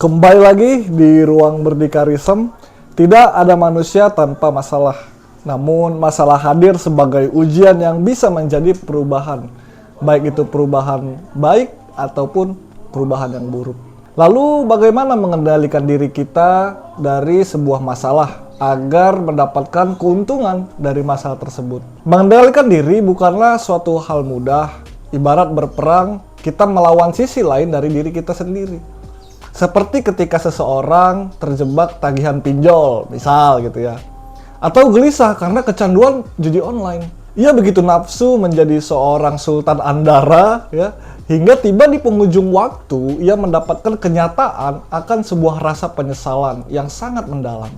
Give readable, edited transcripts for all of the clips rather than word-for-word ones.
Kembali lagi di Ruang Berdikarism. Tidak ada manusia tanpa masalah. Namun masalah hadir sebagai ujian yang bisa menjadi perubahan. Baik itu perubahan baik ataupun perubahan yang buruk. Lalu bagaimana mengendalikan diri kita dari sebuah masalah agar mendapatkan keuntungan dari masalah tersebut? Mengendalikan diri bukanlah suatu hal mudah. Ibarat berperang, kita melawan sisi lain dari diri kita sendiri. Seperti ketika seseorang terjebak tagihan pinjol, misal gitu ya. Atau gelisah karena kecanduan judi online. Ia begitu nafsu menjadi seorang sultan Andara ya, hingga tiba di penghujung waktu ia mendapatkan kenyataan akan sebuah rasa penyesalan yang sangat mendalam.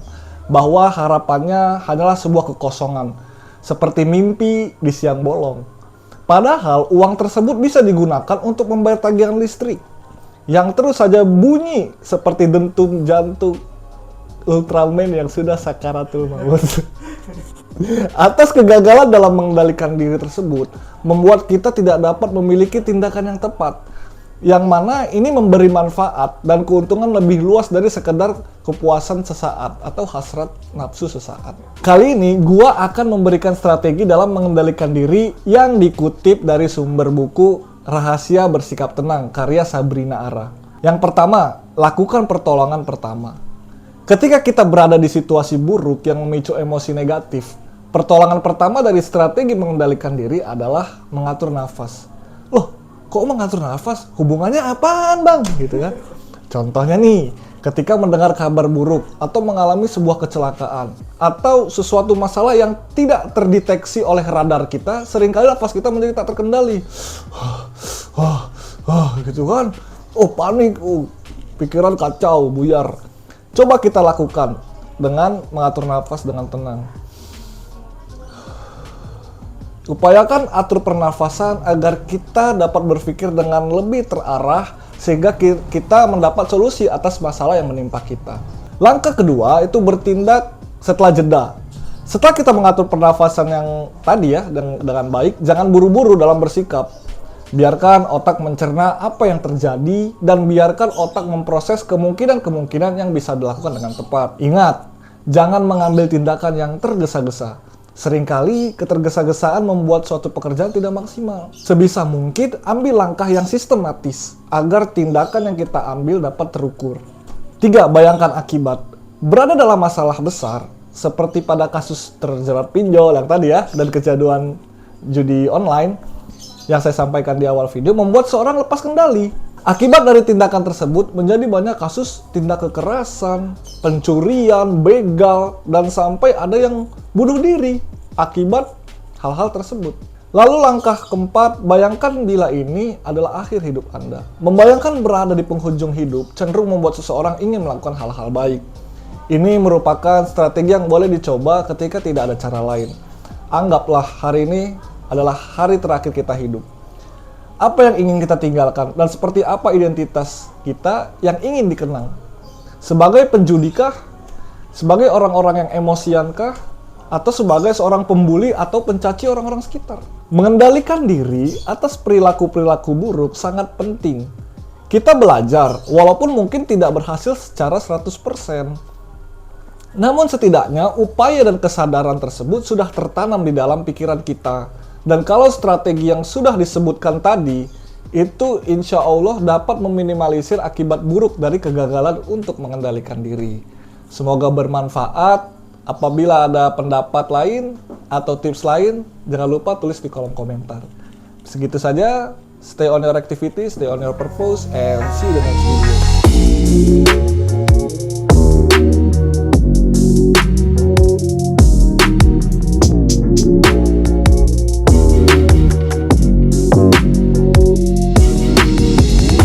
Bahwa harapannya hanyalah sebuah kekosongan, seperti mimpi di siang bolong. Padahal uang tersebut bisa digunakan untuk membayar tagihan listrik yang terus saja bunyi seperti dentum jantung Ultraman yang sudah sakaratul maut. Atas kegagalan dalam mengendalikan diri tersebut membuat kita tidak dapat memiliki tindakan yang tepat, yang mana ini memberi manfaat dan keuntungan lebih luas dari sekedar kepuasan sesaat atau hasrat nafsu sesaat. Kali ini gua akan memberikan strategi dalam mengendalikan diri yang dikutip dari sumber buku Rahasia Bersikap Tenang karya Sabrina Ara. Yang pertama, lakukan pertolongan pertama. Ketika kita berada di situasi buruk yang memicu emosi negatif, pertolongan pertama dari strategi mengendalikan diri adalah mengatur nafas. Loh, kok mengatur nafas? Hubungannya apaan, Bang? Gitu kan. Contohnya nih, ketika mendengar kabar buruk atau mengalami sebuah kecelakaan atau sesuatu masalah yang tidak terdeteksi oleh radar kita, seringkali nafas kita menjadi tak terkendali. Gitu kan. Oh, panik, pikiran kacau, buyar. Coba kita lakukan dengan mengatur nafas dengan tenang. Upayakan atur pernafasan agar kita dapat berpikir dengan lebih terarah sehingga kita mendapat solusi atas masalah yang menimpa kita. Langkah kedua itu bertindak setelah jeda. Setelah kita mengatur pernafasan yang tadi ya dengan baik, jangan buru-buru dalam bersikap. Biarkan otak mencerna apa yang terjadi dan biarkan otak memproses kemungkinan-kemungkinan yang bisa dilakukan dengan tepat. Ingat, jangan mengambil tindakan yang tergesa-gesa. Seringkali ketergesa-gesaan membuat suatu pekerjaan tidak maksimal. Sebisa mungkin ambil langkah yang sistematis agar tindakan yang kita ambil dapat terukur. 3. Bayangkan akibat. Berada dalam masalah besar seperti pada kasus terjerat pinjol yang tadi ya dan kecanduan judi online yang saya sampaikan di awal video membuat seorang lepas kendali. Akibat dari tindakan tersebut menjadi banyak kasus tindak kekerasan, pencurian, begal, dan sampai ada yang bunuh diri akibat hal-hal tersebut. Lalu langkah keempat, bayangkan bila ini adalah akhir hidup Anda. Membayangkan berada di penghujung hidup cenderung membuat seseorang ingin melakukan hal-hal baik. Ini merupakan strategi yang boleh dicoba ketika tidak ada cara lain. Anggaplah hari ini adalah hari terakhir kita hidup. Apa yang ingin kita tinggalkan dan seperti apa identitas kita yang ingin dikenang? Sebagai penjudikah? Sebagai orang-orang yang emosiankah? Atau sebagai seorang pembuli atau pencaci orang-orang sekitar? Mengendalikan diri atas perilaku-perilaku buruk sangat penting. Kita belajar, walaupun mungkin tidak berhasil secara 100%. Namun setidaknya upaya dan kesadaran tersebut sudah tertanam di dalam pikiran kita. Dan kalau strategi yang sudah disebutkan tadi, itu insya Allah dapat meminimalisir akibat buruk dari kegagalan untuk mengendalikan diri. Semoga bermanfaat. Apabila ada pendapat lain atau tips lain, jangan lupa tulis di kolom komentar. Segitu saja. Stay on your activity, stay on your purpose, and see you in the next video.